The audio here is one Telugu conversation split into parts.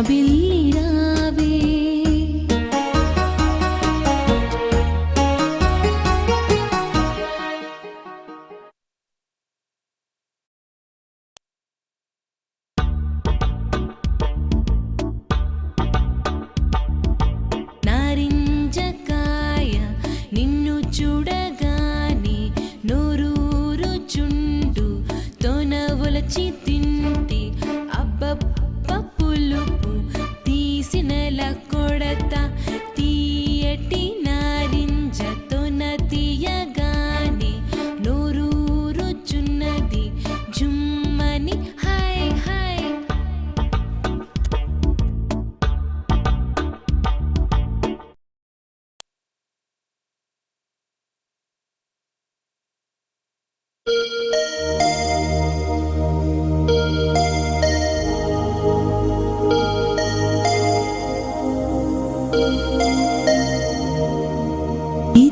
జాబిల్లి రావే నారింజకాయ నిన్ను చూడగానే నోరూరుచుండు తోన ఒలచి తింటే అబ్బబ్బ పులుపు తీసినల కొడత తీయటి నారింజ తోన తీయగానే నోరూరుచున్నది జుమ్మని హాయ్ హాయ్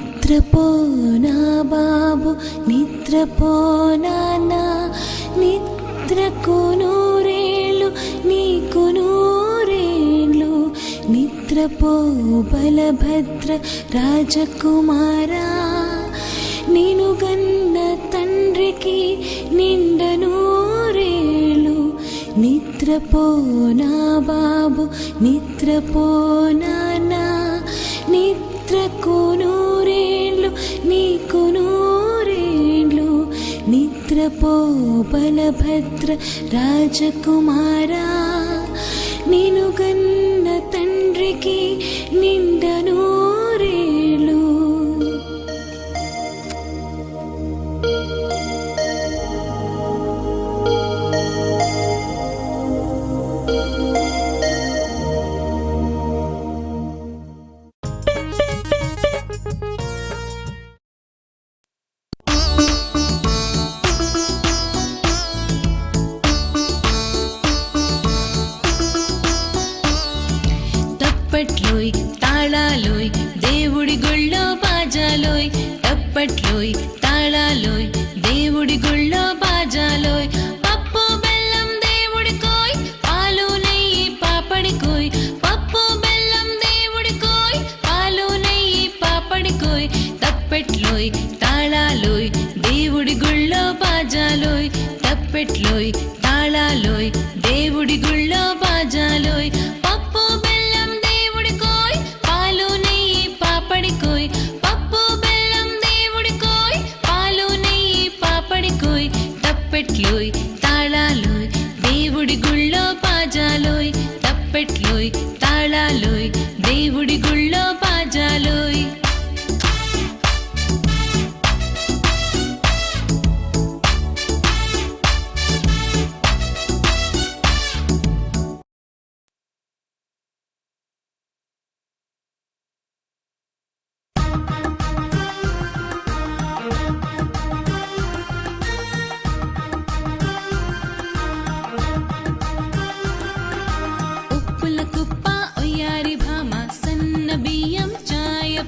నిద్రపోనా బాబు నిద్రపోనా నిద్రకు నూరేళ్ళు నీకు నూరేళ్ళు నిద్రపో బలభద్ర రాజకుమారా నేను గన్న తండ్రికి నిండ నూరేళ్ళు నిద్రపోనా బాబు నిద్రపోనా నిద్రకు నూరేళ్ళు నీకు నూరేళ్ళు నిద్రపో బలభద్ర రాజకుమారా నేను గన్న తండ్రికి నిండ నూరేళ్ళు తప్పట్లోయ్ తాళాలోయ్ దేవుడి గుళ్ళో బాజాలోయ్ తప్పట్లోయ్ తాళాలోయ్ దేవుడి గుళ్ళో బాజాలోయ్ పప్పు బెల్లం దేవుడికోయ్ పాలు నెయ్యి పాపడికోయ్ పప్పు బెల్లం దేవుడికోయ్ పాలు నెయ్యి పాపడికోయ్ తప్పెట్లోయ్ తాళాలోయ్ దేవుడి గుళ్ళో బాజాలోయ్ తప్పెట్లోయ్ తాళాలోయ్ దేవుడి గుళ్ళో బాజాలోయ్ పప్పు బెల్లం దేవుడికోయ్ పాలు నెయ్యి పాపడికోయ్ పప్పు బెల్లం దేవుడికోయ్ పాలు నెయ్యి పాపడికోయ్ తప్పెట్లోయ్ తాళాలోయ్ దేవుడి గుళ్ళో బాజాలోయ్ తప్పెట్లోయ్ తాళాలోయ్ దేవుడి గుళ్ళో బాజాలోయ్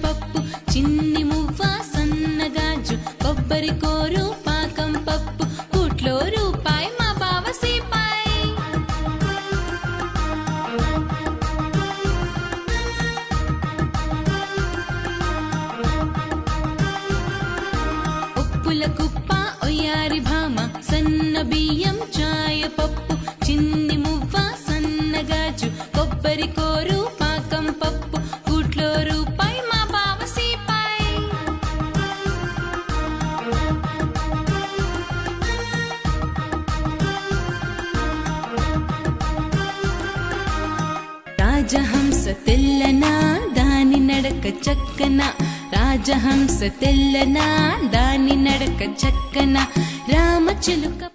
పప్పు చిన్ని మువ్వ సన్నగాజు కొబ్బరి కోరు పాకం పప్పు కూట్లో రూపాయి మా బావ సీపాయి ఉప్పుల కుప్ప ఒయ్యారి భామ సన్న బియ్యం చాయ పప్పు చిన్ని మువ్వ సన్నగాజు కొబ్బరి కోరు పాకం పప్పు కూట్లో రూపాయి మా బావ సీపాయి రాజహంస తెల్లనా దాని నడక చక్కన రాజహంస తెల్లనా దాని నడక చక్కన రామచిలుక